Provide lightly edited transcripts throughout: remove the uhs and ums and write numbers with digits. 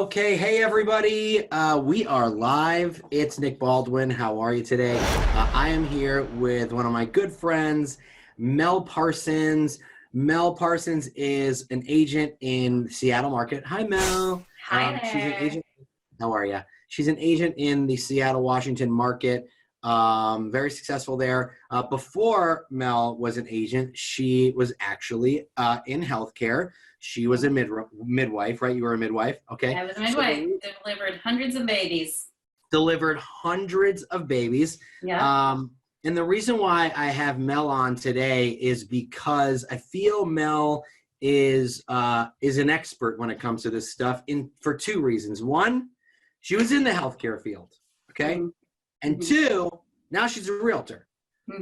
Okay, hey everybody. We are live. It's Nick Baldwin. How are you today? I am here with one of my good friends, Mel Parsons. Mel Parsons is an agent in the Seattle market. Hi, Mel. Hi She's an there. agent. How are you? She's an agent in the Seattle, Washington market. Very successful there. Before Mel was an agent, she was actually in healthcare. She was a midwife, right? You were a midwife. Okay. I was a So midwife, delivered hundreds of babies. delivered hundreds of babies. Yep. And the reason why I have Mel on today is because I feel Mel is an expert when it comes to this stuff for two reasons. One, she was in the healthcare field. Okay. Mm-hmm. And two, now she's a realtor.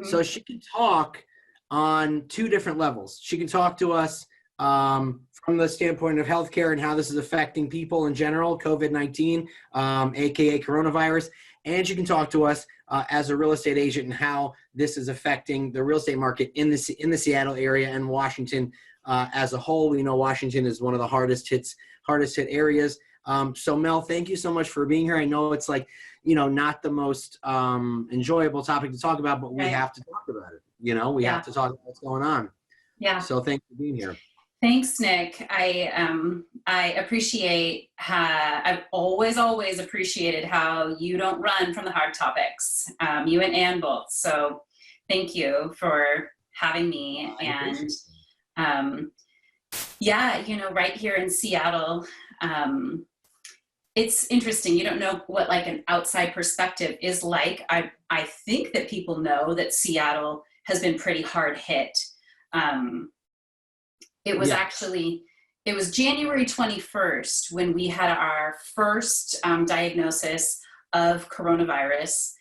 So Mm-hmm. she can talk on two different levels. She can talk to us from the standpoint of healthcare and how this is affecting people in general, COVID-19, aka coronavirus. And she can talk to us as a real estate agent and how this is affecting the real estate market in the Seattle area and Washington as a whole. We know Washington is one of the hardest hit areas. So Mel, thank you so much for being here. I know it's not the most enjoyable topic to talk about, but we have to talk about it. We have to talk about what's going on. Yeah. So thanks for being here. Thanks, Nick. I appreciate I've always appreciated how you don't run from the hard topics. You and Ann both. So thank you for having me. And right here in Seattle, it's interesting. You don't know what like an outside perspective is like. I think that people know that Seattle has been pretty hard hit. It was January 21st when we had our first diagnosis of coronavirus,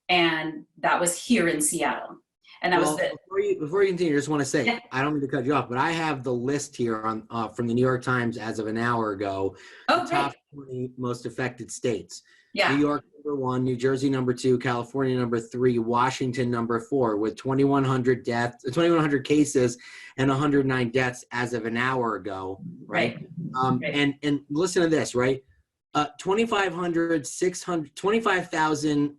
and that was here in Seattle. And that was before you continue, I just want to say, I don't mean to cut you off, but I have the list here on from the New York Times as of an hour ago. Oh, the top 20 most affected states. Yeah. New York number 1, New Jersey number 2, California number 3, Washington number 4, with 2,100 cases and 109 deaths as of an hour ago. Right. And listen to this, right? 25,000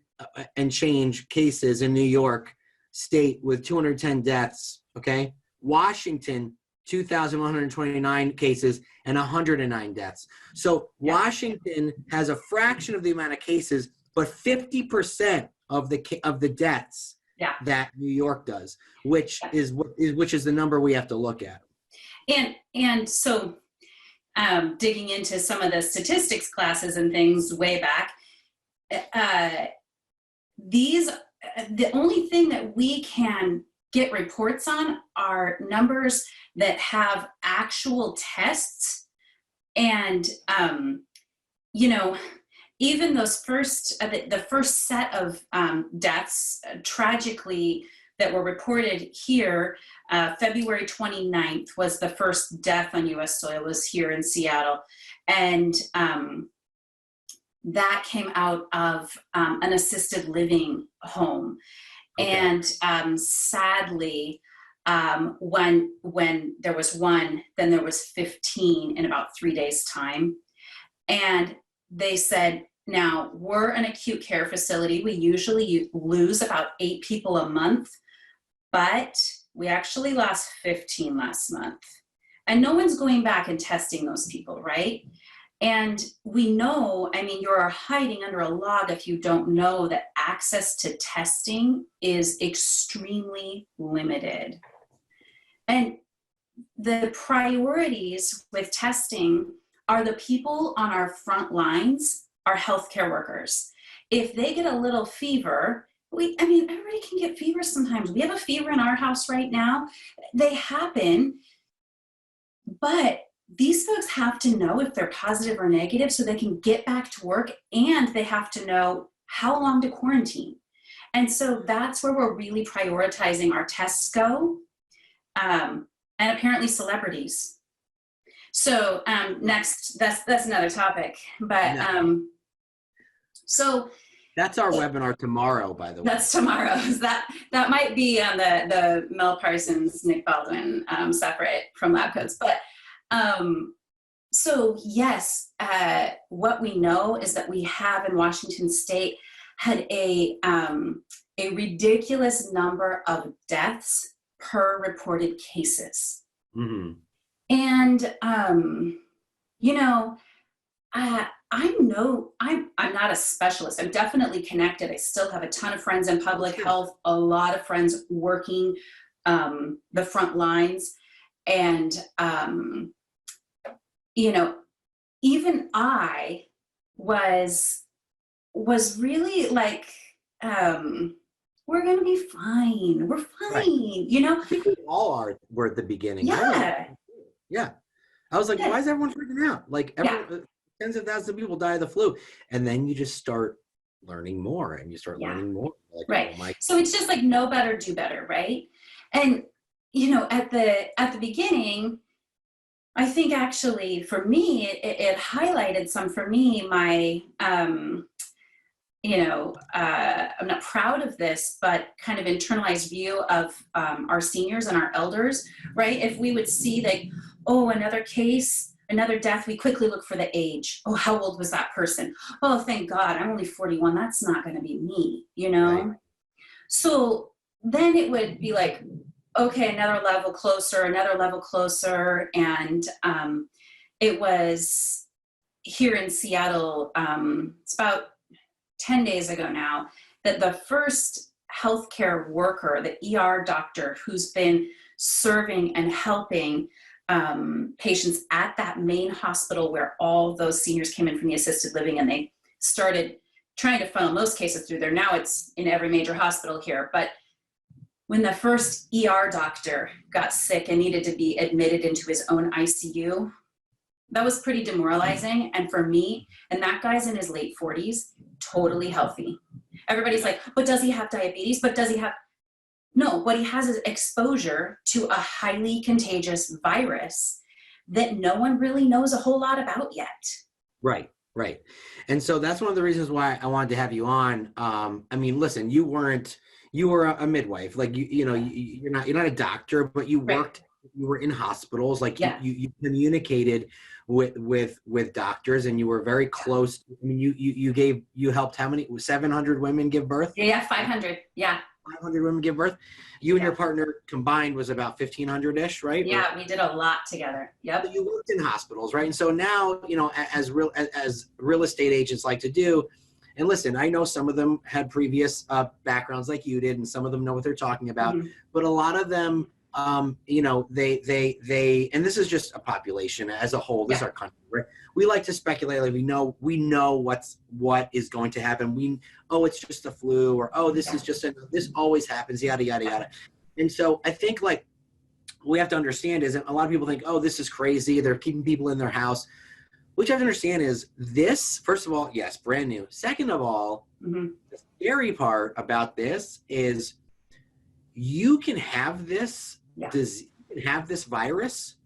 and change cases in New York State with 210 deaths. Okay. Washington, 2,129 cases and 109 deaths. So Washington has a fraction of the amount of cases, but 50% of the deaths that New York does, which is the number we have to look at. And so digging into some of the statistics classes and things way back, the only thing that we can get reports on are numbers that have actual tests. And, even those the first set of deaths, tragically, that were reported here, February 29th was the first death on U.S. soil, was here in Seattle. And that came out of an assisted living home. Okay. And sadly, when there was one, then there was 15 in about 3 days' time. And they said, now we're an acute care facility. We usually lose about 8 people a month, but we actually lost 15 last month. And no one's going back and testing those people, right? And we know, you're hiding under a log if you don't know that access to testing is extremely limited. And the priorities with testing are the people on our front lines, our healthcare workers. If they get a little fever, everybody can get fevers sometimes. We have a fever in our house right now. They happen, but these folks have to know if they're positive or negative so they can get back to work, and they have to know how long to quarantine. And so that's where we're really prioritizing our tests go, and apparently celebrities. So next, that's another topic, but so that's our webinar tomorrow, by the way. That's tomorrow's. That might be on the Mel Parsons, Nick Baldwin separate from lab coats, but So yes, what we know is that we have in Washington State had a ridiculous number of deaths per reported cases. Mm-hmm. And you know, I'm not a specialist. I'm definitely connected. I still have a ton of friends in public health, a lot of friends working the front lines, and you know, even I was really like, we're gonna be fine. We're fine, Right. you know? I think we all were at the beginning. Yeah. Yeah. I was like, Yeah. why is everyone freaking out? Like tens of thousands of people die of the flu. And then you just start learning more and you start learning more. Like, Right. oh my. So it's just like know better, do better, right? And you know, at the beginning, I think actually for me, it highlighted some for me, my I'm not proud of this, but kind of internalized view of our seniors and our elders, right? If we would see like, oh, another case, another death, we quickly look for the age. Oh, how old was that person? Oh, thank God, I'm only 41. That's not going to be me, you know? Right. So then it would be like, okay, another level closer. And it was here in Seattle, it's about 10 days ago now, that the first healthcare worker, the ER doctor who's been serving and helping patients at that main hospital where all those seniors came in from the assisted living, and they started trying to funnel most cases through there. Now it's in every major hospital here. But when the first ER doctor got sick and needed to be admitted into his own ICU, that was pretty demoralizing. And for me, and that guy's in his late 40s, totally healthy. Everybody's like, but does he have diabetes? But does he have? No, what he has is exposure to a highly contagious virus that no one really knows a whole lot about yet. Right. Right. And so that's one of the reasons why I wanted to have you on. I mean, listen, you were a midwife, like you're not a doctor, but you worked, you were in hospitals, like you communicated with doctors, and you were very close. I mean, you helped how many? 700 women give birth? Yeah, 500. Yeah. 500 women give birth. You and your partner combined was about 1,500-ish, right? Yeah, we did a lot together. Yep. So you worked in hospitals, right? And so now, as real estate agents like to do, and listen, I know some of them had previous backgrounds like you did, and some of them know what they're talking about, but a lot of them, they, and this is just a population as a whole, this is our country, right? We like to speculate, like we know what is going to happen. It's just the flu, or, this is just, this always happens, yada, yada, yada. And so I think like, what we have to understand is that a lot of people think, this is crazy. They're keeping people in their house. What you have to understand is this, first of all, yes, brand new. Second of all, the scary part about this is you can have this disease, you can have this virus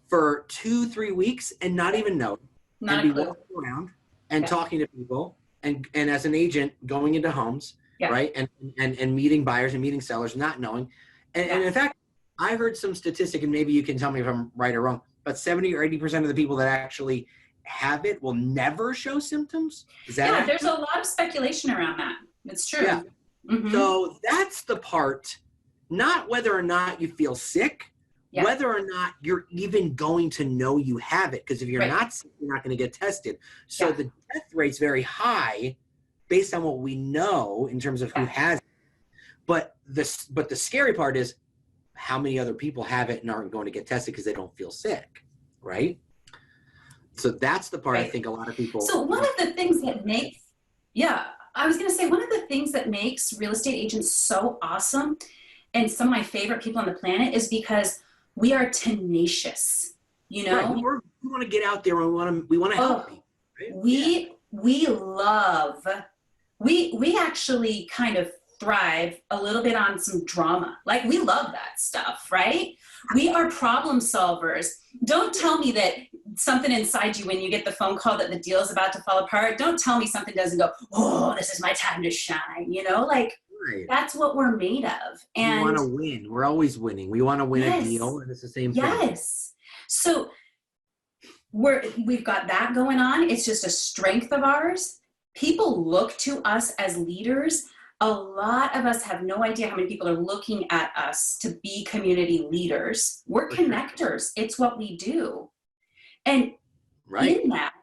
for 2-3 weeks and not even know, and be walking around and talking to people, and as an agent going into homes, right, and meeting buyers and meeting sellers, not knowing, and in fact, I heard some statistic, and maybe you can tell me if I'm right or wrong, but 70 or 80% of the people that actually have it will never show symptoms. Is that accurate? There's a lot of speculation around that. It's true. Yeah. So that's the part, not whether or not you feel sick, whether or not you're even going to know you have it. Because if you're not sick, you're not going to get tested. So the death rate's very high based on what we know in terms of who has it. But the scary part is how many other people have it and aren't going to get tested because they don't feel sick, right? So that's the part I think a lot of people. So one of the things that makes, I was going to say, one of the things that makes real estate agents so awesome, and some of my favorite people on the planet, is because we are tenacious, you know? Right. We want to get out there, and we want to help people. Right? We actually kind of thrive a little bit on some drama. Like, we love that stuff, right? We are problem solvers. Don't tell me that something inside you, when you get the phone call that the deal is about to fall apart, don't tell me something doesn't go, this is my time to shine, like, that's what we're made of. And we want to win. We're always winning. We want to win a deal, and it's the same thing. Yes. So we've got that going on. It's just a strength of ours. People look to us as leaders. A lot of us have no idea how many people are looking at us to be community leaders. We're connectors. It's what we do. And in that,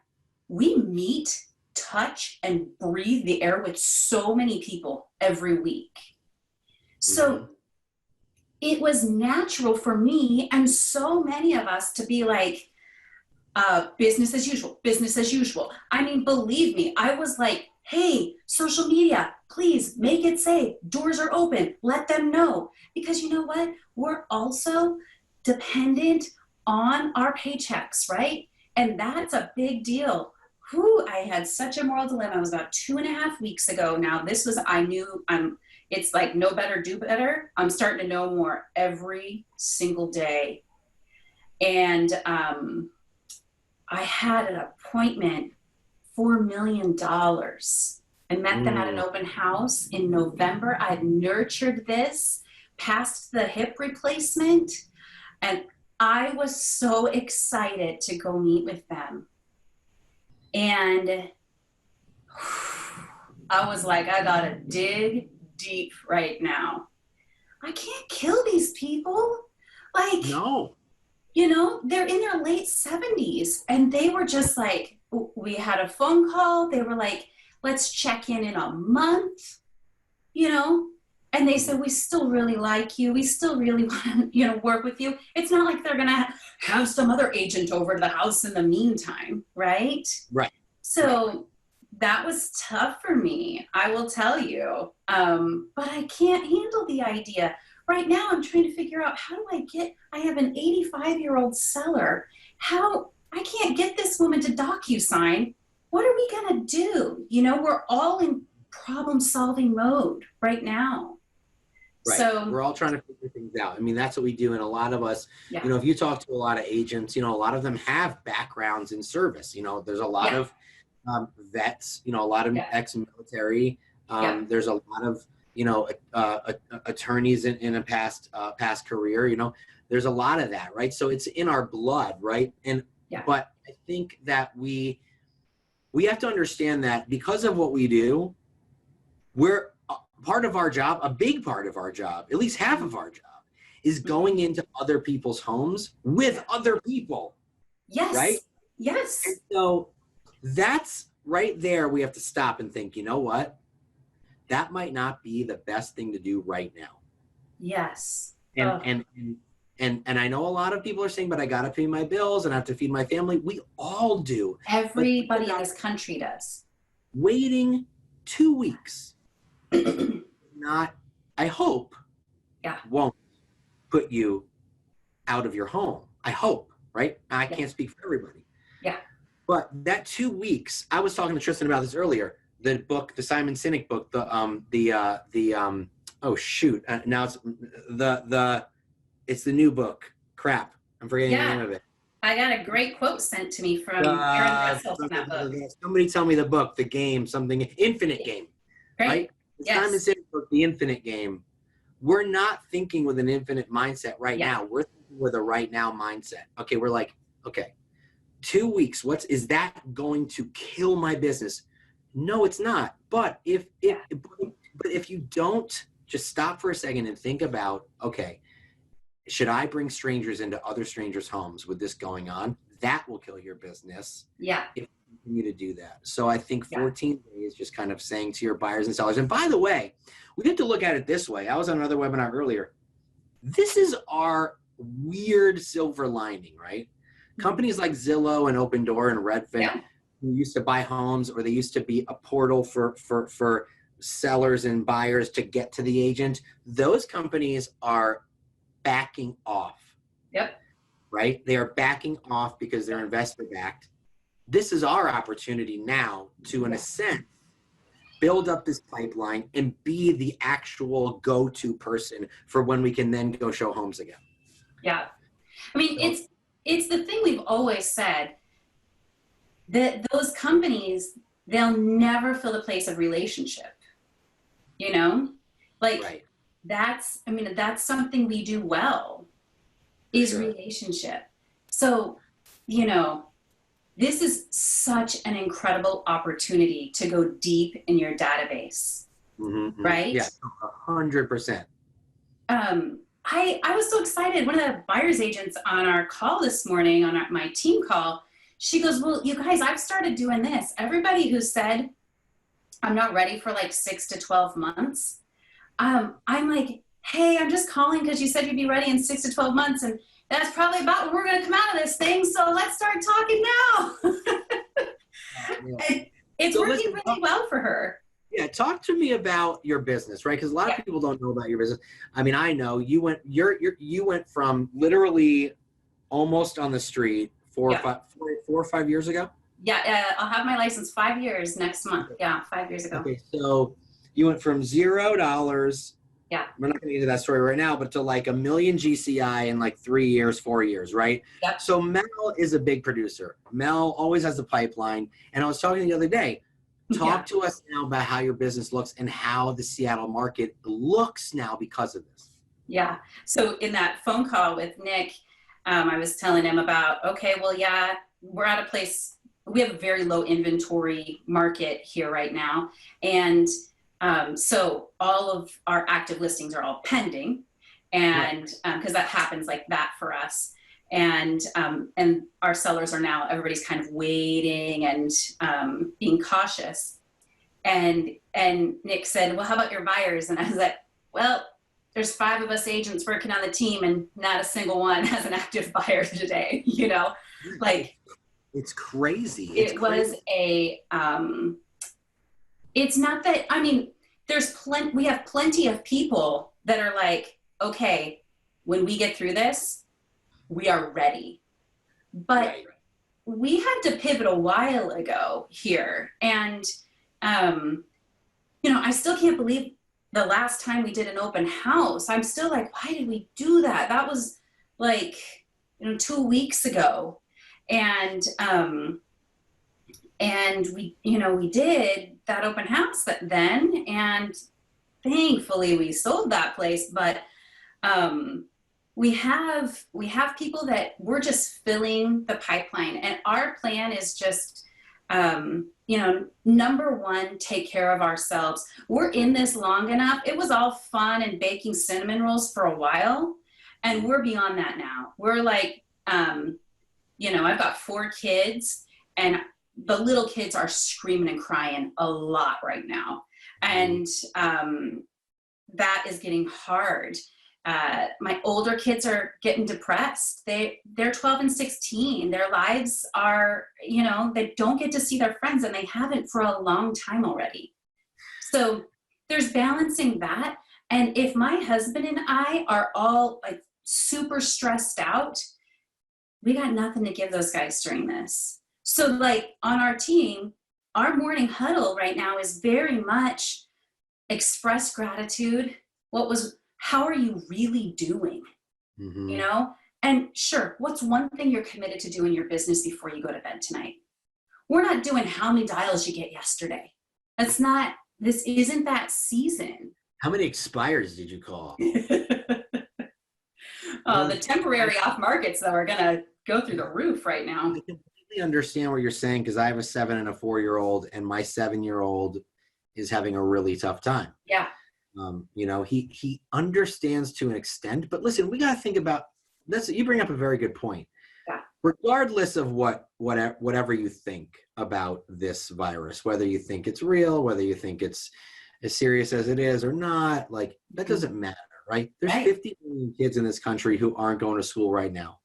we meet, touch, and breathe the air with so many people every week. So it was natural for me and so many of us to be like, business as usual, business as usual. I mean, believe me, I was like, hey, social media, please make it safe. Doors are open. Let them know. Because you know what? We're also dependent on our paychecks, right? And that's a big deal. I had such a moral dilemma. It was about 2.5 weeks ago. Now it's like know better, do better. I'm starting to know more every single day. And I had an appointment, $4 million. I met them at an open house in November. I had nurtured this, passed the hip replacement, and I was so excited to go meet with them. And I was like, I gotta dig deep right now. I can't kill these people. Like, no. You know, they're in their late 70s and they were just like, we had a phone call. They were like, let's check in a month, you know, and they said, we still really like you. We still really want to, work with you. It's not like they're going to have some other agent over to the house in the meantime. Right. Right. So that was tough for me, I will tell you. But I can't handle the idea. Right now, I'm trying to figure out I have an 85-year-old seller. I can't get this woman to DocuSign. What are we going to do? We're all in problem-solving mode right now. Right. So we're all trying to figure things out. I mean, that's what we do. And a lot of us, if you talk to a lot of agents, a lot of them have backgrounds in service. There's a lot of vets, a lot of ex-military. There's a lot of, attorneys in a past career, there's a lot of that, right? So it's in our blood, right? But I think that we have to understand that because of what we do, we're part of our job, a big part of our job, at least half of our job, is going into other people's homes with other people. Yes. Right? Yes. And so that's right there. We have to stop and think, you know what? That might not be the best thing to do right now. Yes. And I know a lot of people are saying, but I got to pay my bills and I have to feed my family. We all do. Everybody in this country does. Waiting 2 weeks, I hope, won't put you out of your home. I hope, right? I can't speak for everybody. Yeah. But that 2 weeks, I was talking to Tristan about this earlier. The book, the Simon Sinek book, now it's the new book. Crap, I'm forgetting the name of it. I got a great quote sent to me from Aaron Russell from that book. Somebody tell me the book, the game, something, Infinite Game. Great. Right? The Simon Sinek book, The Infinite Game. We're not thinking with an infinite mindset right now. We're thinking with a right now mindset. Okay, we're like, 2 weeks, is that going to kill my business? No, it's not. But if you don't just stop for a second and think about, should I bring strangers into other strangers' homes with this going on? That will kill your business. Yeah. If you continue to do that. So I think 14 days, just kind of saying to your buyers and sellers. And by the way, we have to look at it this way. I was on another webinar earlier. This is our weird silver lining, right? Companies like Zillow and Open Door and Redfin, who used to buy homes, or they used to be a portal for sellers and buyers to get to the agent. Those companies are backing off. Yep. Right? They are backing off because they're investor backed. This is our opportunity now to, in a sense, build up this pipeline and be the actual go-to person for when we can then go show homes again. Yeah. I mean, it's the thing we've always said, that those companies, they'll never fill the place of relationship, that's something we do well, is relationship. So, this is such an incredible opportunity to go deep in your database, right? Yeah, 100%. I was so excited. One of the buyer's agents on our call this morning, on my team call, she goes, well, you guys, I've started doing this. Everybody who said, I'm not ready for like 6 to 12 months. I'm like, hey, I'm just calling because you said you'd be ready in 6 to 12 months. And that's probably about when we're going to come out of this thing. So let's start talking now. And it's working really well for her. Yeah, talk to me about your business, right? Because a lot of people don't know about your business. I mean, I know you went from literally almost on the street 4 or 5 years ago. Yeah, I'll have my license 5 years next month. Yeah, 5 years ago. Okay, so you went from $0. Yeah. We're not going to get into that story right now, but to like $1 million GCI in like 3 years, 4 years, right? Yep. So Mel is a big producer. Mel always has a pipeline. And I was talking the other day, talk to us now about how your business looks and how the Seattle market looks now because of this. Yeah. So in that phone call with Nick, I was telling him about, okay, well, yeah, we're at a place, we have a very low inventory market here right now. And so all of our active listings are all pending, and because that happens like that for us. And our sellers are now, everybody's kind of waiting and being cautious. And Nick said, well, how about your buyers? And I was like, well, there's 5 of us agents working on the team and not a single one has an active buyer today, you know, like. It's crazy. Was a, it's not that, I mean, we have plenty of people that are like, okay, when we get through this, we are ready. But we had to pivot a while ago here. And, you know, I still can't believe the last time we did an open house. I'm still like, why did we do that? That was like, you know, 2 weeks ago. And we, you know, we did that open house then, and thankfully we sold that place. But we have people that we're just filling the pipeline, and our plan is just, you know, number one, take care of ourselves. We're in this long enough. It was all fun and baking cinnamon rolls for a while, and we're beyond that now. We're like, you know, I've got 4 kids, and the little kids are screaming and crying a lot right now. And that is getting hard. My older kids are getting depressed. They're 12 and 16. Their lives are, you know, they don't get to see their friends, and they haven't for a long time already. So there's balancing that. And if my husband and I are all like super stressed out, we got nothing to give those guys during this. So like on our team, our morning huddle right now is very much express gratitude. How are you really doing? You know? And sure, what's one thing you're committed to do in your business before you go to bed tonight? We're not doing how many dials you get yesterday. This isn't that season. How many expires did you call? The temporary off markets, though, are going to go through the roof right now. I completely understand what you're saying, because I have a 7 and a 4-year-old, and my 7-year-old is having a really tough time. Yeah. You know, he understands to an extent, but listen, we got to think about this. You bring up a very good point. Yeah. Regardless of whatever you think about this virus, whether you think it's real, whether you think it's as serious as it is or not, like that doesn't matter, right? There's 50 million kids in this country who aren't going to school right now.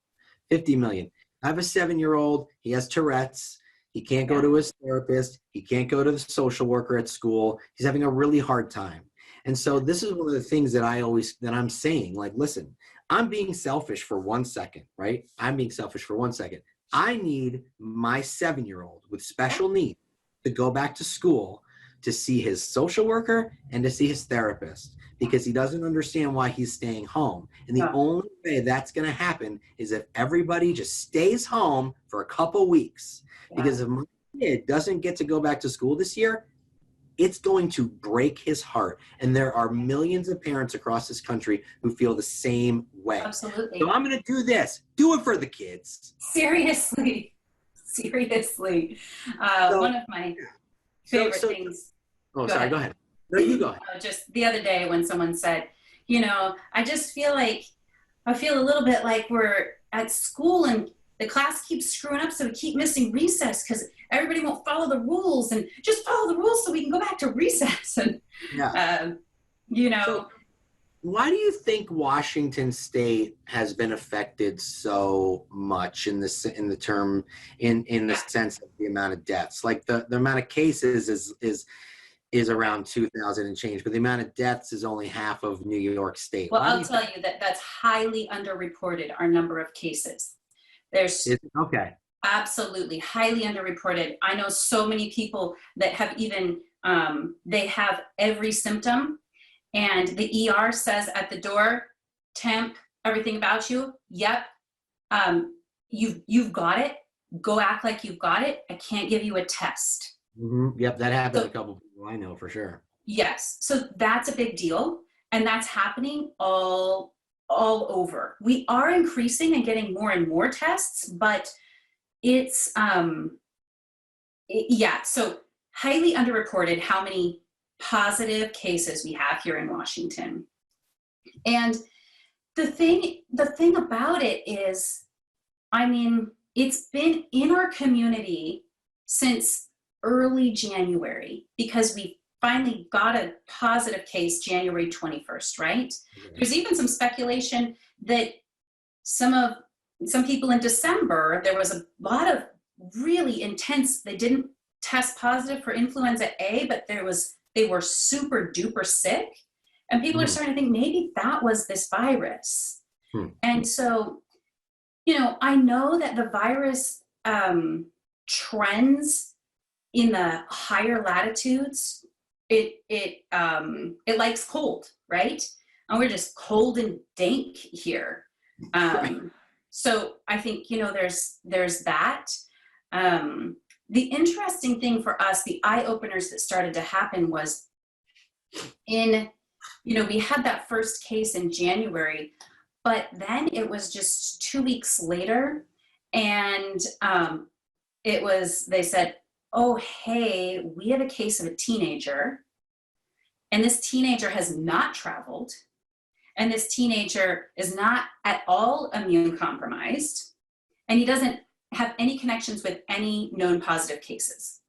50 million. I have a 7-year-old. He has Tourette's. He can't go to his therapist. He can't go to the social worker at school. He's having a really hard time. And so this is one of the things that I'm saying, like, listen, I'm being selfish for 1 second, right? I'm being selfish for 1 second. I need my 7-year-old with special needs to go back to school to see his social worker and to see his therapist, because he doesn't understand why he's staying home. And the only way that's going to happen is if everybody just stays home for a couple weeks. Because if my kid doesn't get to go back to school this year, it's going to break his heart. And there are millions of parents across this country who feel the same way. Absolutely. So I'm going to do this. Do it for the kids. Seriously. Seriously. So, One of my so, favorite so, things. oh, Go sorry, ahead. go ahead. No, you go ahead. Just the other day when someone said, I just feel like I feel a little bit like we're at school and the class keeps screwing up, so we keep missing recess because everybody won't follow the rules, and just follow the rules so we can go back to recess. And Yeah. um, you know, So why do you think Washington State has been affected so much in this in the term in the sense of the amount of deaths? Like the amount of cases is around 2,000 and change, but the amount of deaths is only half of New York State. well, Why do I'll you tell think you that that's highly underreported. Our number of cases. There's okay? absolutely highly underreported. I know so many people that have even they have every symptom, and the ER says at the door, temp, everything about you. Yep, you've got it. Go act like you've got it. I can't give you a test. Yep, that happened to So a couple people I know for sure. yes, so that's a big deal, and that's happening all over. We are increasing and getting more and more tests, but it's yeah, so highly underreported how many positive cases we have here in Washington. And the thing about it is, I mean, it's been in our community since early January because we finally got a positive case January 21st, right? Okay. There's even some speculation that some people in December, there was a lot of really intense, they didn't test positive for influenza A, but they were super duper sick. And people are starting to think maybe that was this virus. And so, I know that the virus trends in the higher latitudes. It likes cold, right? And we're just cold and dank here. Right. So I think, there's that. The interesting thing for us, the eye openers that started to happen was we had that first case in January, but then it was just 2 weeks later, and they said, oh, hey, we have a case of a teenager, and this teenager has not traveled, and this teenager is not at all immune compromised, and he doesn't have any connections with any known positive cases.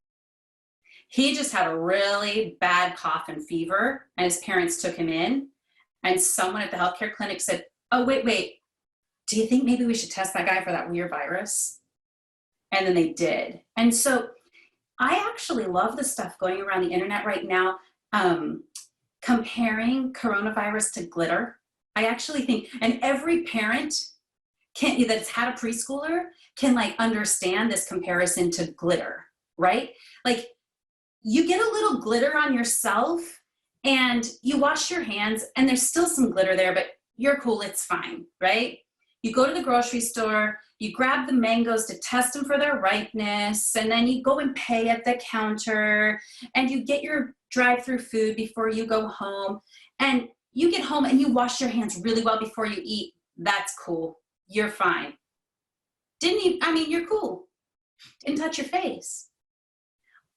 He just had a really bad cough and fever, and his parents took him in, and someone at the healthcare clinic said, oh, wait, do you think maybe we should test that guy for that weird virus? And then they did. And so I actually love the stuff going around the internet right now, comparing coronavirus to glitter. I actually think, and every parent that's had a preschooler can understand this comparison to glitter, right? Like, you get a little glitter on yourself and you wash your hands and there's still some glitter there, but you're cool, it's fine, right? You go to the grocery store, you grab the mangoes to test them for their ripeness, and then you go and pay at the counter, and you get your drive-through food before you go home, and you get home and you wash your hands really well before you eat. That's cool, you're fine. You're cool. Didn't touch your face.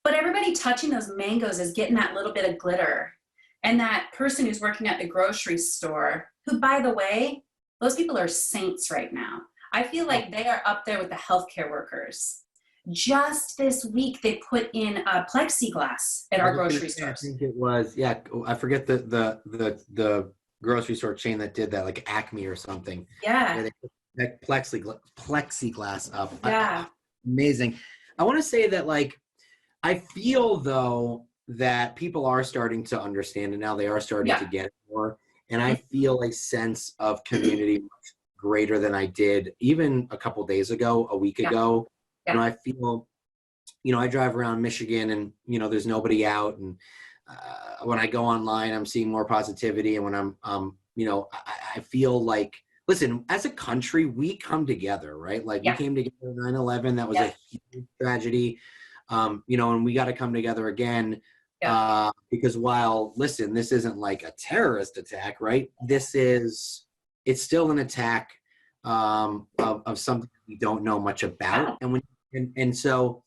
But everybody touching those mangoes is getting that little bit of glitter. And that person who's working at the grocery store, who, by the way, those people are saints right now. I feel like they are up there with the healthcare workers. Just this week, they put in plexiglass at our grocery stores. I think it was, I forget the grocery store chain that did that, like Acme or something. Yeah. They put that plexiglass up. Yeah. Amazing. I want to say that, I feel, though, that people are starting to understand, and now they are starting to get it more. And I feel a sense of community much greater than I did even a couple days ago, a week ago. Yeah. I feel, I drive around Michigan and, there's nobody out. And when I go online, I'm seeing more positivity. And when I'm, I feel like, listen, as a country, we come together, right? We came together 9/11. That was a huge tragedy. And we got to come together again. Because listen, this isn't like a terrorist attack, right? It's still an attack of something we don't know much about. And when you And so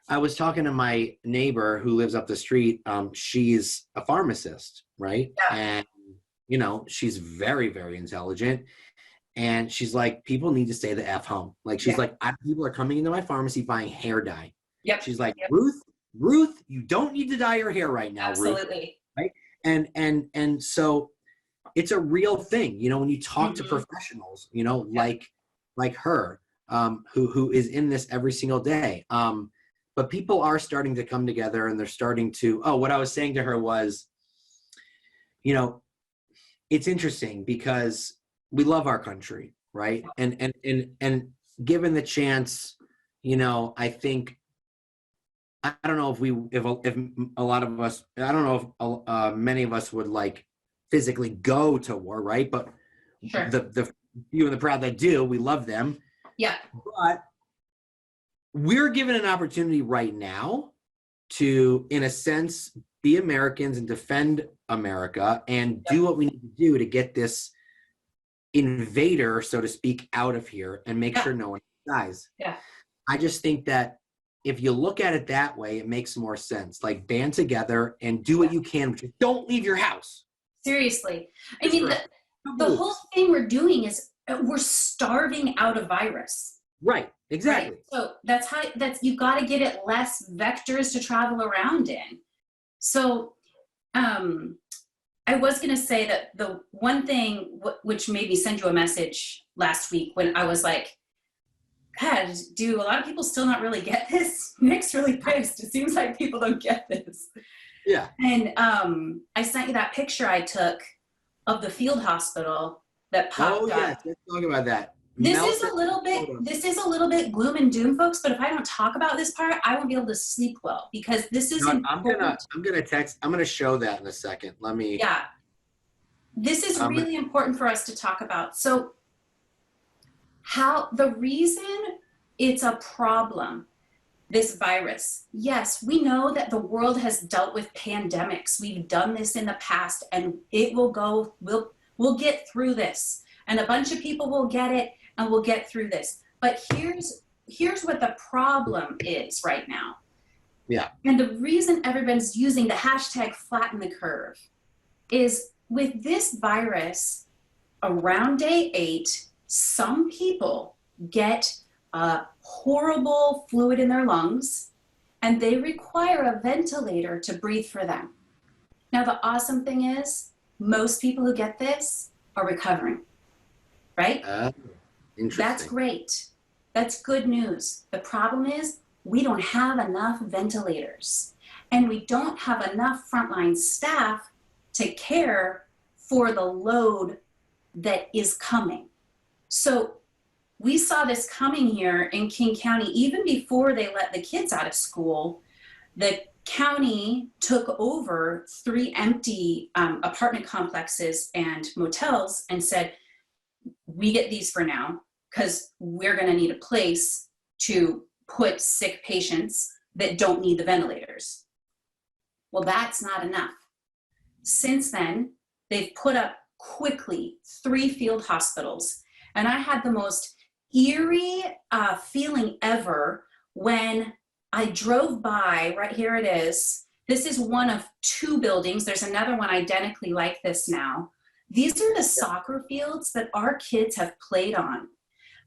I was talking to my neighbor who lives up the street. She's a pharmacist, right? Yeah. And, she's very, very intelligent. And she's like, people need to stay the F home. Like, she's like, people are coming into my pharmacy buying hair dye. Yep. She's like, Ruth, you don't need to dye your hair right now, Absolutely. Ruth. Right? And so it's a real thing, when you talk to professionals, like her, who is in this every single day. But people are starting to come together, and they're starting to, what I was saying to her was, it's interesting because we love our country, right? And given the chance, I think, I don't know if a lot of us, I don't know if many of us would like physically go to war, right? But sure. the few and the proud that do, we love them. Yeah. But we're given an opportunity right now to, in a sense, be Americans and defend America and do what we need to do to get this invader, so to speak, out of here and make sure no one dies. Yeah. I just think that if you look at it that way, it makes more sense. Like, band together and do what you can, but just don't leave your house. Seriously. I mean, the whole thing we're doing is we're starving out a virus. Right. Exactly. Right? So that's you got to get it less vectors to travel around in. So I was going to say that the one thing which made me send you a message last week when I was like, God, do a lot of people still not really get this? Nick's really pissed. It seems like people don't get this. Yeah. And I sent you that picture I took of the field hospital that popped up. Yes, let's talk about that. This is a little bit gloom and doom, folks, but if I don't talk about this part, I won't be able to sleep well because this is important. I'm gonna show that in a second. Yeah. This is really important for us to talk about. So the reason it's a problem, this virus, yes, we know that the world has dealt with pandemics. We've done this in the past, and it will go, we'll get through this, and a bunch of people will get it, and we'll get through this. But here's what the problem is right now. Yeah. And the reason everyone's using the hashtag flatten the curve is with this virus, around day 8, some people get a horrible fluid in their lungs, and they require a ventilator to breathe for them. Now, the awesome thing is, most people who get this are recovering, right? Interesting. That's great. That's good news. The problem is, we don't have enough ventilators, and we don't have enough frontline staff to care for the load that is coming. So we saw this coming here in King County even before they let the kids out of school. The county took over 3 empty apartment complexes and motels and said, we get these for now because we're going to need a place to put sick patients that don't need the ventilators. Well, that's not enough. Since then, they've put up quickly 3 field hospitals. And I had the most eerie feeling ever when I drove by, right here it is. This is one of 2 buildings. There's another one identically like this now. These are the soccer fields that our kids have played on.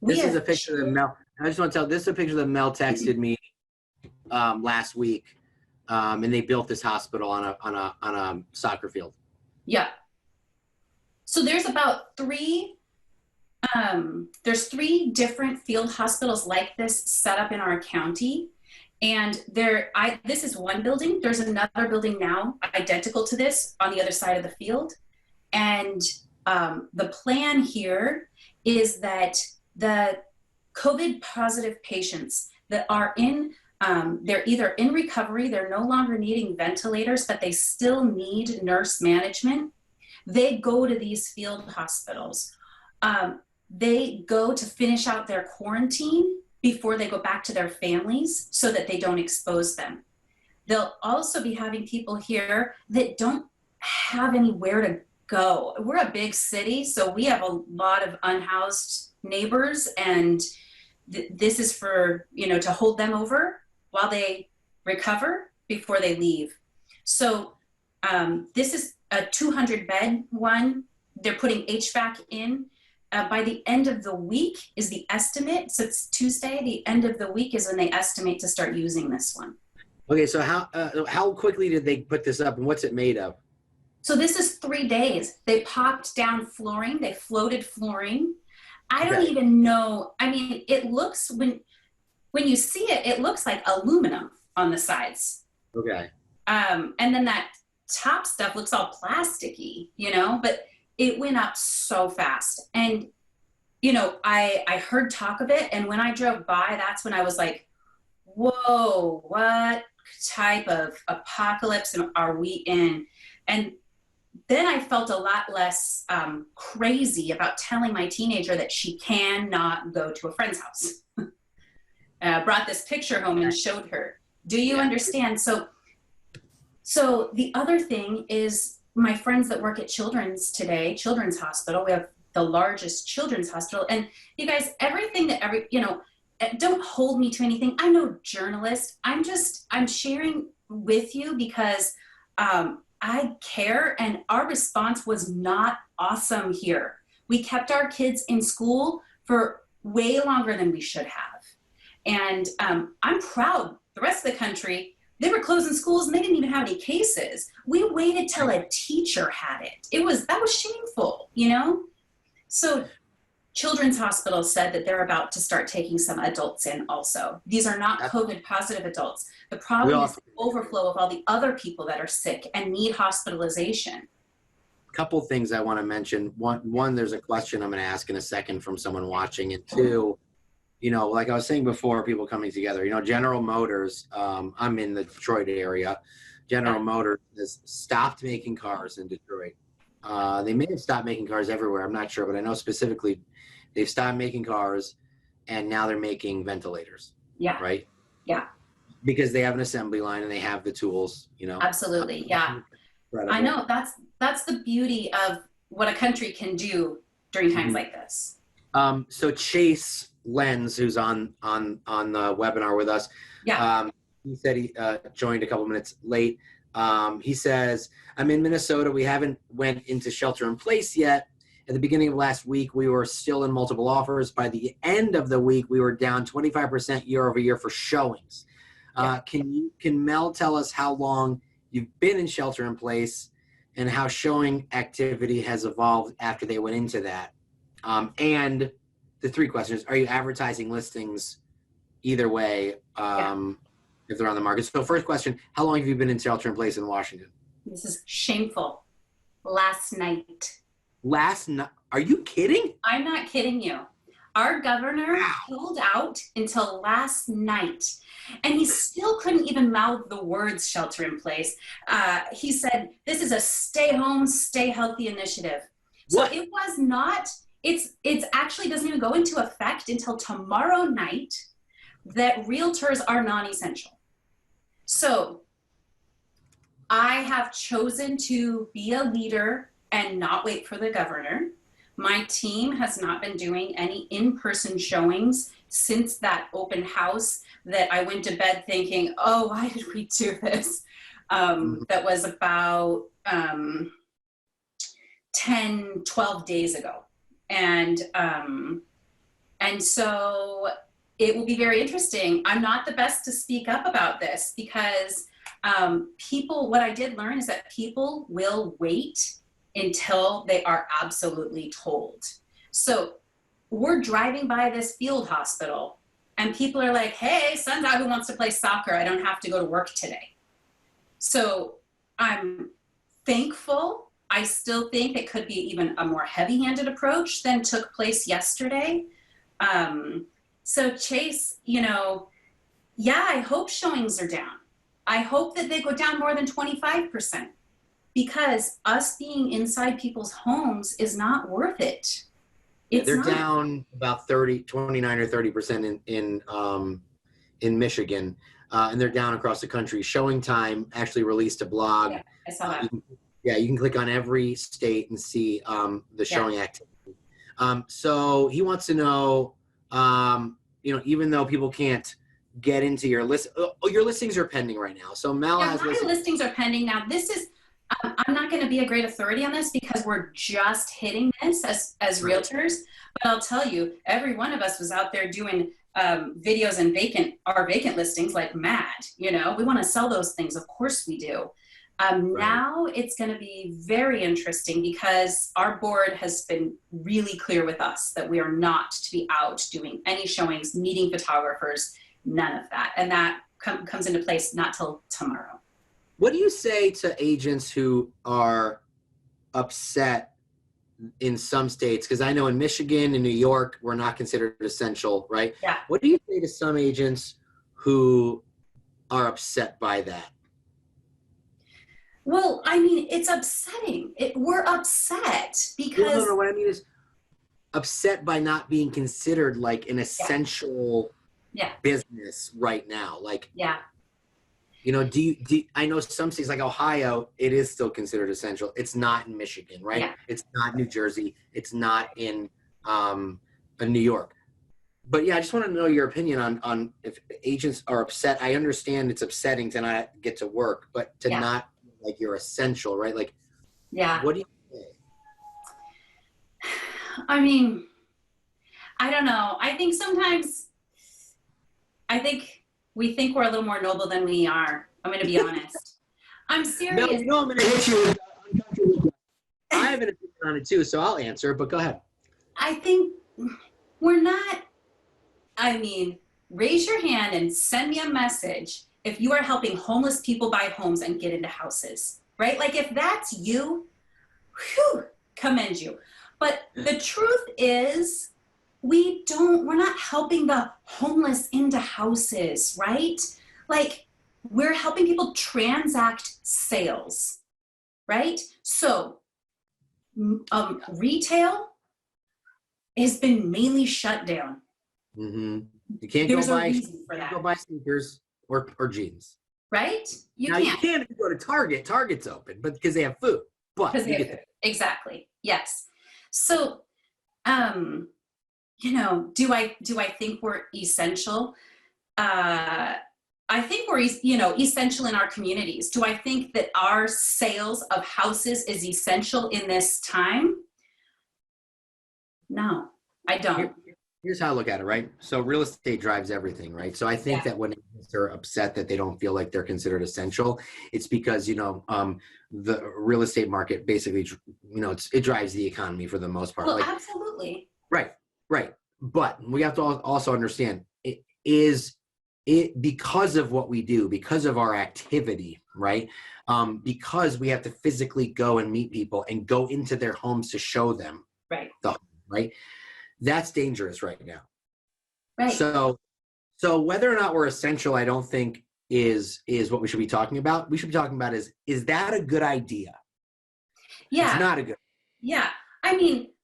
This is a picture that Mel, I just want to tell, this is a picture that Mel texted me last week. And they built this hospital on a soccer field. Yeah. So there's about 3 there's 3 different field hospitals like this set up in our county. And this is one building. There's another building now identical to this on the other side of the field. And the plan here is that the COVID positive patients that are they're either in recovery, they're no longer needing ventilators, but they still need nurse management. They go to these field hospitals. They go to finish out their quarantine before they go back to their families so that they don't expose them. They'll also be having people here that don't have anywhere to go. We're a big city, so we have a lot of unhoused neighbors, and this is for, to hold them over while they recover before they leave. So this is a 200 bed one. They're putting HVAC in. By the end of the week is the estimate. So it's Tuesday. The end of the week is when they estimate to start using this one. Okay, so how quickly did they put this up, and what's it made of? So this is 3 days. They popped down flooring. They floated flooring. I don't even know. I mean, it looks, when you see it, it looks like aluminum on the sides. Okay. And then that top stuff looks all plasticky, but it went up so fast. And, I heard talk of it. And when I drove by, that's when I was like, whoa, what type of apocalypse are we in? And then I felt a lot less crazy about telling my teenager that she cannot go to a friend's house. Brought this picture home and showed her. Do you understand? So the other thing is, my friends that work at Children's Hospital, we have the largest children's hospital. And you guys, everything that don't hold me to anything. I'm no journalist. I'm sharing with you because I care, and our response was not awesome here. We kept our kids in school for way longer than we should have. And I'm proud. The rest of the country, they were closing schools and they didn't even have any cases. We waited till a teacher had it. That was shameful, So Children's Hospital said that they're about to start taking some adults in also. These are not COVID positive adults. The problem is the overflow of all the other people that are sick and need hospitalization. A couple things I want to mention. One, there's a question I'm going to ask in a second from someone watching. And two, like I was saying before, people coming together, General Motors, I'm in the Detroit area. General Motors has stopped making cars in Detroit. They may have stopped making cars everywhere. I'm not sure, but I know specifically they've stopped making cars, and now they're making ventilators. Yeah. Right? Yeah. Because they have an assembly line and they have the tools, Absolutely. Yeah. Incredible. I know. That's the beauty of what a country can do during times like this. So Chase Lenz, who's on the webinar with us, he said he joined a couple minutes late. He says, I'm in Minnesota. We haven't went into shelter in place yet. At the beginning of last week, we were still in multiple offers. By the end of the week, we were down 25% year over year for showings. Can Mel tell us how long you've been in shelter in place and how showing activity has evolved after they went into that? And the 3 questions: are you advertising listings either way if they're on the market? So first question, how long have you been in shelter in place in Washington? This is shameful. Last night. Last night? Are you kidding? I'm not kidding you. Our governor pulled out until last night, and he still couldn't even mouth the words shelter in place. He said, this is a stay home, stay healthy initiative. So it was not, it's actually doesn't even go into effect until tomorrow night, that realtors are non-essential. So I have chosen to be a leader and not wait for the governor. My team has not been doing any in-person showings since that open house that I went to bed thinking, oh, why did we do this? That was about 10, 12 days ago. And so it will be very interesting. I'm not the best to speak up about this because what I did learn is that people will wait until they are absolutely told. So we're driving by this field hospital and people are like, hey, son's out who wants to play soccer. I don't have to go to work today. So I'm thankful. I still think it could be even a more heavy-handed approach than took place yesterday. So Chase, I hope showings are down. I hope that they go down more than 25%. Because us being inside people's homes is not worth it. They're down about 29 or 30% in Michigan, and they're down across the country. Showing Time actually released a blog. Yeah, I saw that. You can click on every state and see the showing activity. So he wants to know, even though people can't get into your list, your listings are pending right now. So Mel has my listings are pending now. This is, I'm not going to be a great authority on this because we're just hitting this as realtors. But I'll tell you, every one of us was out there doing videos and our vacant listings like mad. We want to sell those things. Of course we do. Now it's going to be very interesting because our board has been really clear with us that we are not to be out doing any showings, meeting photographers, none of that. And that comes into place not till tomorrow. What do you say to agents who are upset in some states? Because I know in Michigan and New York, we're not considered essential, right? Yeah. What do you say to some agents who are upset by that? Well, I mean, it's upsetting. We're upset because... No, what I mean is upset by not being considered like an essential business right now. Like, do you, I know some states like Ohio, it is still considered essential. It's not in Michigan, right? Yeah. It's not New Jersey. It's not in New York. But yeah, I just want to know your opinion on if agents are upset. I understand it's upsetting to not get to work, but to not like you're essential, right? Like, what do you say? I mean, I don't know. I think sometimes, we think we're a little more noble than we are. I'm going to be honest. I'm serious. No, I'm going to hit you with uncomfortable. I have an opinion on it too, so I'll answer, but go ahead. I think we're not, raise your hand and send me a message if you are helping homeless people buy homes and get into houses, right? Like if that's you, commend you. But the truth is we're not helping the homeless into houses, right? Like we're helping people transact sales, right? So retail has been mainly shut down. Mm-hmm. You can't go buy sneakers or jeans. Right? You can if you go to Target. Target's open, but because they have food. But exactly. Yes. So, do I think we're essential? I think we're, essential in our communities. Do I think that our sales of houses is essential in this time? No, I don't. Here's how I look at it, right? So real estate drives everything, right? So I think that when they're upset that they don't feel like they're considered essential, it's because, the real estate market basically, it drives the economy for the most part. Well, absolutely. Right. But we have to also understand it because of what we do, because of our activity, right? Because we have to physically go and meet people and go into their homes to show them the home, right? That's dangerous right now. Right. So whether or not we're essential, I don't think is what we should be talking about. We should be talking about is that a good idea? Yeah. It's not a good. Yeah.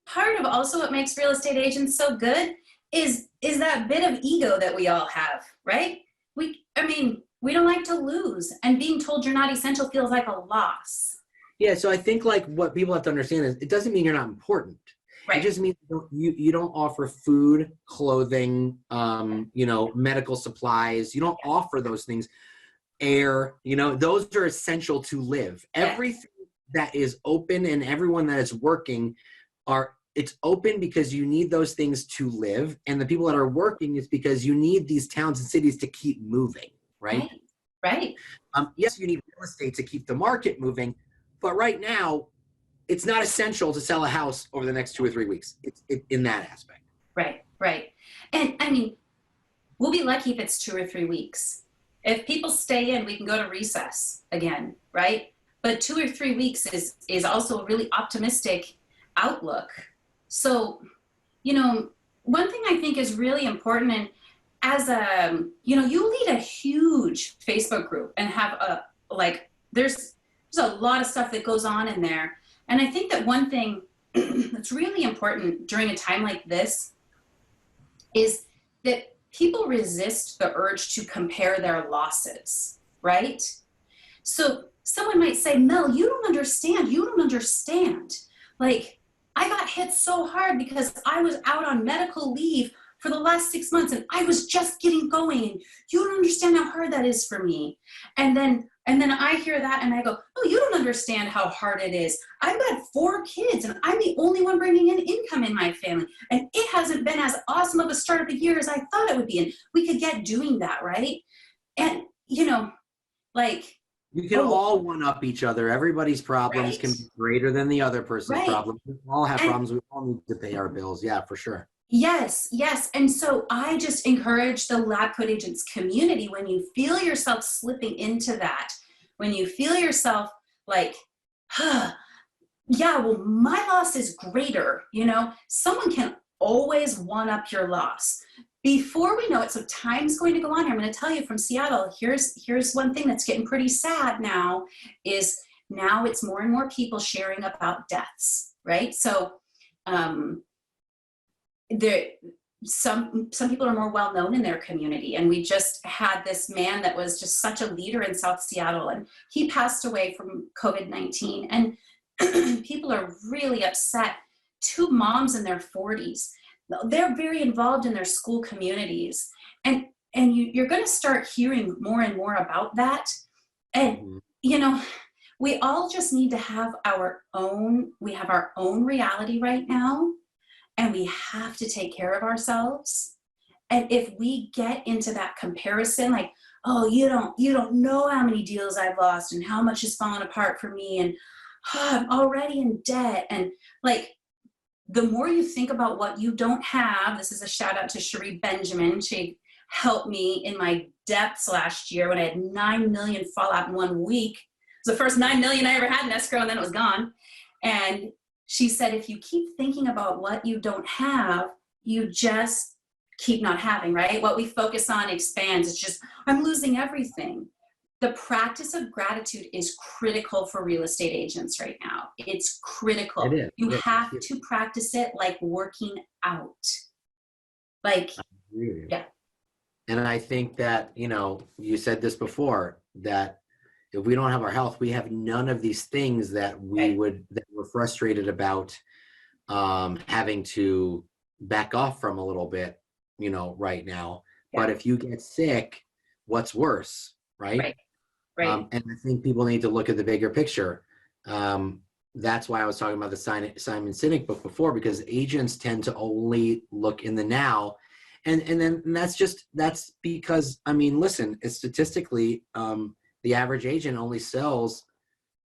Part of also what makes real estate agents so good is that bit of ego that we all have, right? We don't like to lose, and being told you're not essential feels like a loss. Yeah. So I think like what people have to understand is it doesn't mean you're not important. Right. It just means you don't offer food, clothing, medical supplies. You don't offer those things. Air, those are essential to live. Yes. Everything that is open and everyone that is working it's open because you need those things to live. And the people that are working is because you need these towns and cities to keep moving, right? Right. Yes, you need real estate to keep the market moving. But right now, it's not essential to sell a house over the next 2 or 3 weeks. It's in that aspect. Right. And we'll be lucky if it's 2 or 3 weeks. If people stay in, we can go to recess again, right? But 2 or 3 weeks is also a really optimistic outlook. So, one thing I think is really important, and as you lead a huge Facebook group and have there's a lot of stuff that goes on in there. And I think that one thing that's really important during a time like this is that people resist the urge to compare their losses, right? So someone might say, Mel, you don't understand. Like, I got hit so hard because I was out on medical leave for the last 6 months, and I was just getting going, and you don't understand how hard that is for me. And then I hear that and I go, oh, you don't understand how hard it is. I've got 4 kids and I'm the only one bringing in income in my family. And it hasn't been as awesome of a start of the year as I thought it would be. And we could get doing that, right? And, like, we can all one-up each other. Everybody's problems right? can be greater than the other person's Right. problems. We all have problems. We all need to pay our bills. Yeah, for sure. Yes, yes. And so I just encourage the Lab Coat Agents community, when you feel yourself slipping into that, when you feel yourself like, yeah, well, my loss is greater, someone can always one up your loss. Before we know it, so time's going to go on here. I'm going to tell you from Seattle, here's one thing that's getting pretty sad now, is now it's more and more people sharing about deaths, right? So some people are more well known in their community, and we just had this man that was just such a leader in South Seattle, and he passed away from COVID-19, and people are really upset. 2 moms in their 40s, they're very involved in their school communities, and you're going to start hearing more and more about that. And we all just need to have our own reality right now. And we have to take care of ourselves. And if we get into that comparison, like, oh, you don't know how many deals I've lost and how much has fallen apart for me, and I'm already in debt. And like, the more you think about what you don't have, this is a shout out to Cherie Benjamin. She helped me in my depths last year when I had 9 million fall out in 1 week. It was the first 9 million I ever had in escrow, and then it was gone. And she said, if you keep thinking about what you don't have, you just keep not having, right? What we focus on expands. It's just, I'm losing everything. The practice of gratitude is critical for real estate agents right now. It's critical. It is. You have to practice it like working out. Like, yeah. And I think that, you said this before, that if we don't have our health, we have none of these things that we're frustrated about having to back off from a little bit, right now. Yeah. But if you get sick, what's worse, right? Right. And I think people need to look at the bigger picture. That's why I was talking about the Simon Sinek book before, because agents tend to only look in the now. And that's because, listen, it's statistically, the average agent only sells,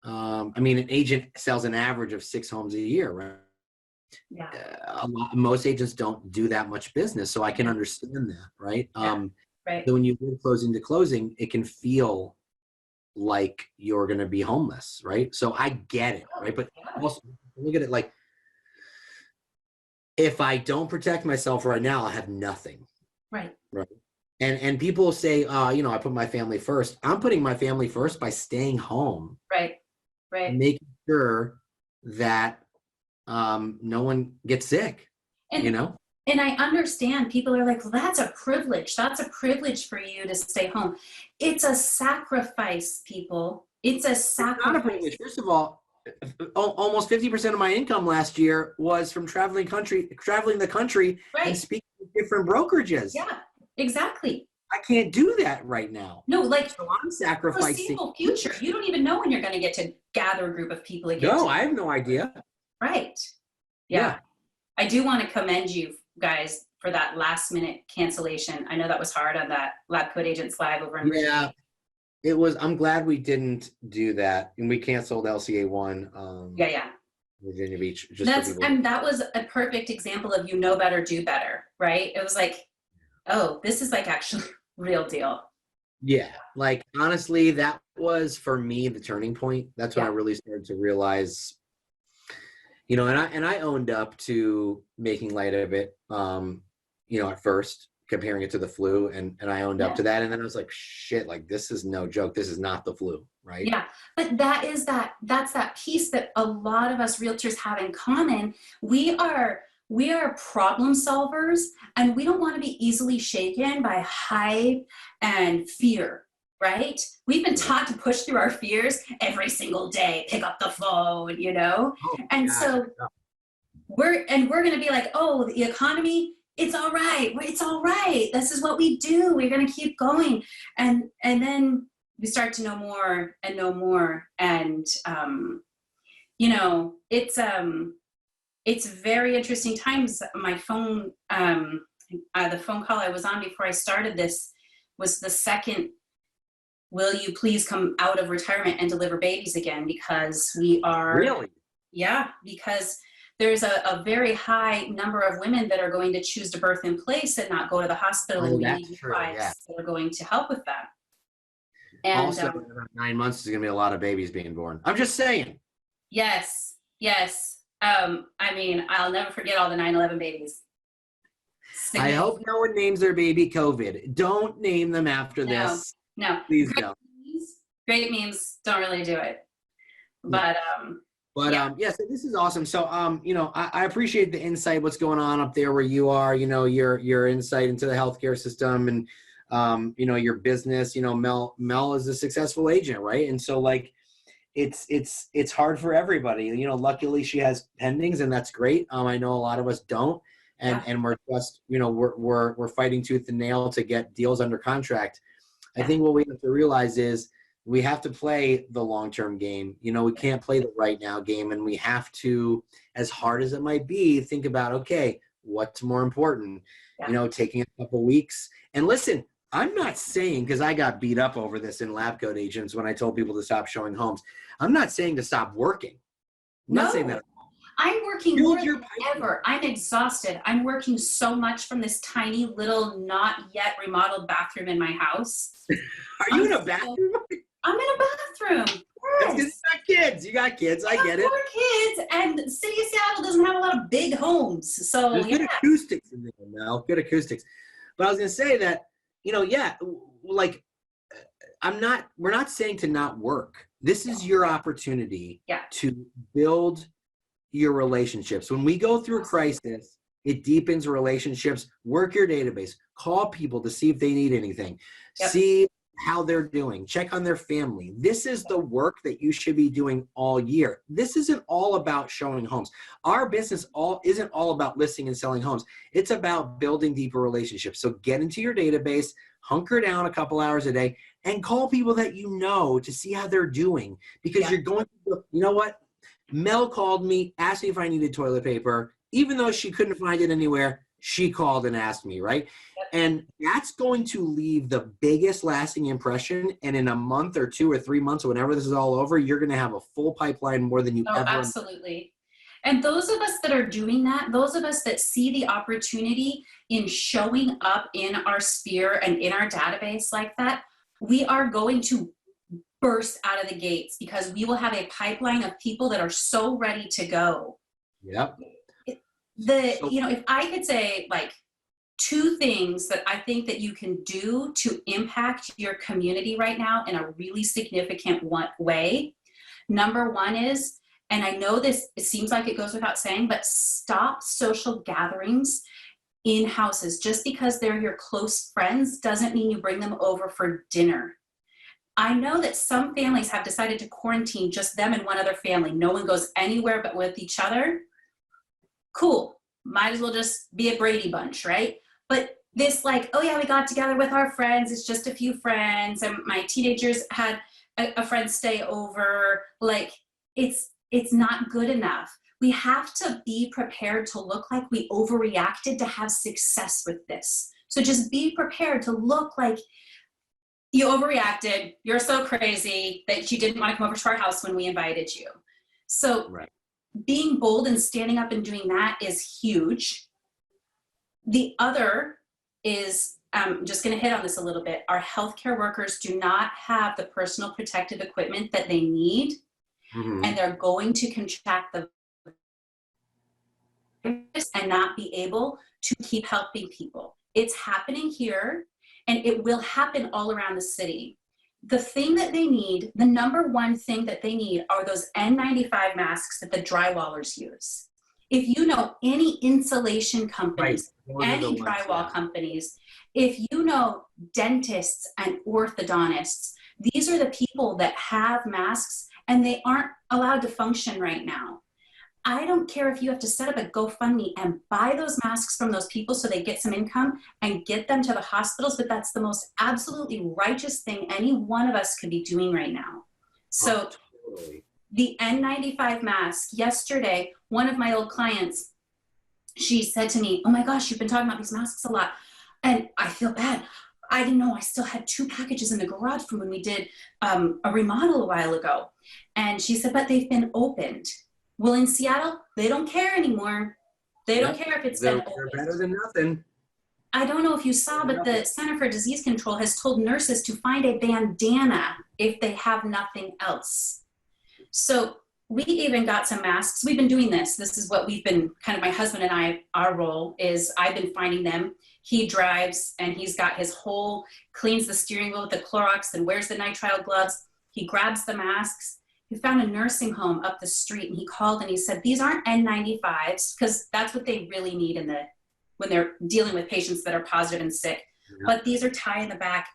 an agent sells an average of 6 homes a year, right? Yeah. Most agents don't do that much business, so I can understand that, right? Yeah. Right. So when you live closing to closing, it can feel like you're going to be homeless, right? So I get it, right? But also look at it like, if I don't protect myself right now, I have nothing. Right. Right. And people say, I put my family first. I'm putting my family first by staying home. Right. Right. Making sure that no one gets sick, And I understand people are like, well, that's a privilege. That's a privilege for you to stay home. It's a sacrifice, people. It's a sacrifice. It's not a privilege. First of all, almost 50% of my income last year was from traveling the country and speaking to different brokerages. Yeah, exactly. I can't do that right now. No, like, so I'm sacrificing. Foreseeable future. You don't even know when you're going to get to gather a group of people again. No, I have no idea. Right. Yeah. I do want to commend you guys for that last minute cancellation. I know that was hard on that Lab Coat Agents Live over in Virginia. It was. I'm glad we didn't do that, and we canceled LCA 1. Virginia Beach. And that was a perfect example of better, do better, right? It was like, oh, this is like actually real deal. Yeah, like honestly, that was for me the turning point. That's when I really started to realize, and I owned up to making light of it, at first, comparing it to the flu, and I owned up to that, and then I was like, shit, like this is no joke. This is not the flu, right? Yeah, but that's that piece that a lot of us realtors have in common. We are problem solvers, and we don't want to be easily shaken by hype and fear, right? We've been taught to push through our fears every single day, pick up the phone, and so we're going to be like, oh, the economy it's all right. It's all right. This is what we do. We're going to keep going. And then we start to know more and know more. And, you know, it's very interesting times. My phone, the phone call I was on before I started this was the second, will you please come out of retirement and deliver babies again? Because we are. Really? Yeah, because there's a very high number of women that are going to choose to birth in place and not go to the hospital, and we need midwives that are going to help with that. And also, in about 9 months, there's going to be a lot of babies being born. I'm just saying. Yes. I mean, I'll never forget all the 9/11 babies. I hope no one names their baby COVID. Don't name them after this. No. Please don't. Great memes don't really do it. But yeah, so this is awesome. So you know, I appreciate the insight, what's going on up there where you are, you know, your insight into the healthcare system and you know, your business. You know, Mel is a successful agent, right? And so like it's hard for everybody. You know, luckily she has pendings, and that's great. I know a lot of us don't, and we're just, you know, we're fighting tooth and nail to get deals under contract. I think what we have to realize is we have to play the long-term game. You know, we can't play the right now game, and we have to, as hard as it might be, think about, okay, what's more important? You know, taking a couple weeks. And listen, I'm not saying, because I got beat up over this in lab coat agents when I told people to stop showing homes. I'm not saying to stop working. I'm not saying that. I'm working more than ever. I'm exhausted. I'm working so much from this tiny little, not yet remodeled bathroom in my house. Are you in a bathroom? I'm in a bathroom. Yes. You got kids. You got kids. I get it. 4 kids, and the city of Seattle doesn't have a lot of big homes. So there's good acoustics in there now. Good acoustics. But I was going to say that, you know, like we're not saying to not work. This is your opportunity to build your relationships. When we go through a crisis, it deepens relationships. Work your database. Call people to see if they need anything. See how they're doing. Check on their family. This is the work that you should be doing all year. This isn't all about showing homes. Our business isn't all about listing and selling homes. It's about building deeper relationships. So get into your database, hunker down a couple hours a day, and call people that you know to see how they're doing. Because you're going to, you know what? Mel called me, asked me if I needed toilet paper. Even though she couldn't find it anywhere, she called and asked me, right? And that's going to leave the biggest lasting impression. And in a month or 2 or 3 months, or whenever this is all over, you're going to have a full pipeline more than you ever. Absolutely. And those of us that are doing that, those of us that see the opportunity in showing up in our sphere and in our database like that, we are going to burst out of the gates, because we will have a pipeline of people that are so ready to go. Yep. You know, if I could say like 2 things that I think that you can do to impact your community right now in a really significant way. Number 1 is, and I know this, it seems like it goes without saying, but stop social gatherings in houses. Just because they're your close friends doesn't mean you bring them over for dinner. I know that some families have decided to quarantine just them and one other family. No one goes anywhere but with each other. Cool. Might as well just be a Brady Bunch, right? But this like, oh yeah, we got together with our friends. It's just a few friends. And my teenagers had a friend stay over. Like, it's not good enough. We have to be prepared to look like we overreacted to have success with this. So just be prepared to look like you overreacted. You're so crazy that you didn't want to come over to our house when we invited you. So being bold and standing up and doing that is huge. The other is, I'm just going to hit on this a little bit. Our healthcare workers do not have the personal protective equipment that they need, and they're going to contract the virus and not be able to keep helping people. It's happening here, and it will happen all around the city. The thing that they need, the number 1 thing that they need, are those N95 masks that the drywallers use. If you know any insulation companies, any drywall companies, if you know dentists and orthodontists, these are the people that have masks and they aren't allowed to function right now. I don't care if you have to set up a GoFundMe and buy those masks from those people so they get some income and get them to the hospitals, but that's the most absolutely righteous thing any one of us could be doing right now. So Totally. the N95 mask, yesterday, one of my old clients, she said to me, oh my gosh, you've been talking about these masks a lot. And I feel bad. I didn't know I still had 2 packages in the garage from when we did a remodel a while ago. And she said, but they've been opened. Well, in Seattle, they don't care anymore. They don't care if it's been opened. They're better than nothing. I don't know if you saw, but the Center for Disease Control has told nurses to find a bandana if they have nothing else. So we even got some masks. We've been doing this. This is what we've been, kind of my husband and I, our role is I've been finding them. He drives and he's got his whole, cleans the steering wheel with the Clorox and wears the nitrile gloves. He grabs the masks. He found a nursing home up the street and he called and he said, these aren't N95s, because that's what they really need when they're dealing with patients that are positive and sick. Yeah. But these are tie in the back.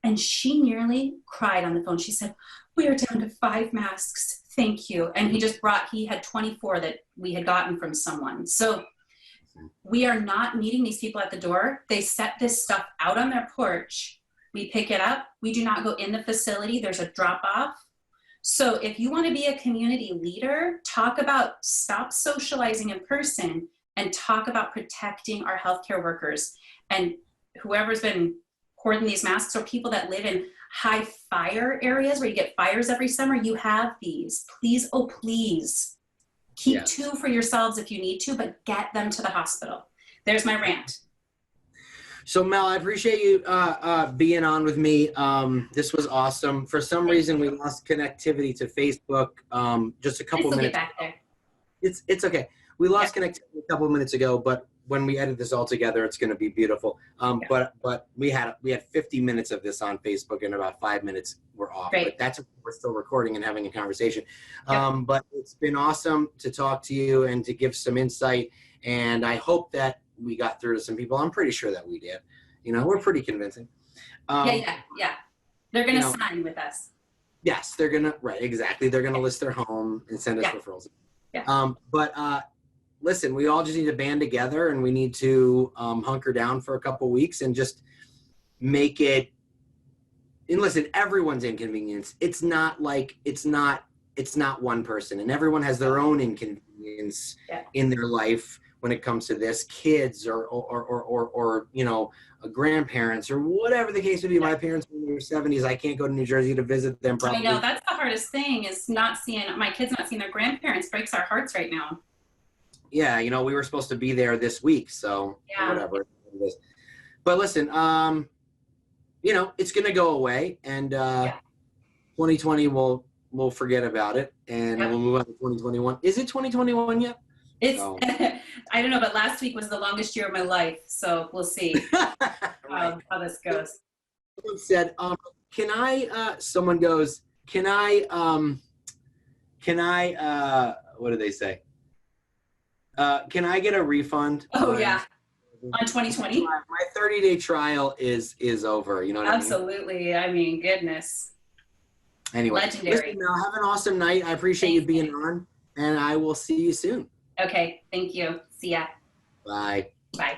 And she nearly cried on the phone. She said, we are down to 5 masks. Thank you. And he had 24 that we had gotten from someone. So we are not meeting these people at the door. They set this stuff out on their porch. We pick it up. We do not go in the facility. There's a drop off. So if you want to be a community leader, talk about stop socializing in person and talk about protecting our healthcare workers. And whoever's been hoarding these masks, or people that live in high fire areas where you get fires every summer, you have these. Please, oh please, keep 2 for yourselves if you need to, but get them to the hospital. There's my rant. So Mel, I appreciate you being on with me. This was awesome. For some reason, we lost connectivity to Facebook just a couple minutes. Back there. It's okay. We lost connectivity a couple of minutes ago, but when we edit this all together, it's going to be beautiful. But we had 50 minutes of this on Facebook, and about 5 minutes were off. Great. But that's we're still recording and having a conversation. But it's been awesome to talk to you and to give some insight. And I hope that we got through to some people. I'm pretty sure that we did. You know, we're pretty convincing. Yeah. They're going to sign with us. Yes, they're going to, right, exactly. They're going to list their home and send us referrals. Yeah. But listen, we all just need to band together, and we need to hunker down for a couple weeks and just make it, and listen, everyone's inconvenience. It's not one person, and everyone has their own inconvenience in their life when it comes to this, kids or you know, grandparents or whatever the case may be. My parents were in their 70s. I can't go to New Jersey to visit them. Probably. I know, that's the hardest thing, is my kids not seeing their grandparents. Breaks our hearts right now. Yeah, you know, we were supposed to be there this week, so whatever it is. But listen, you know, it's going to go away, and 2020 we'll forget about it, and we'll move on to 2021. Is it 2021 yet? It's I don't know, but last week was the longest year of my life, so we'll see how this goes. Someone said, can I, someone goes, can I, what do they say? Can I get a refund? Oh, on 2020? My 30-day trial is over, you know what Absolutely. I mean, goodness. Anyway, legendary. Listen, Mel, have an awesome night. I appreciate you being on, and I will see you soon. Okay, thank you. See ya. Bye. Bye.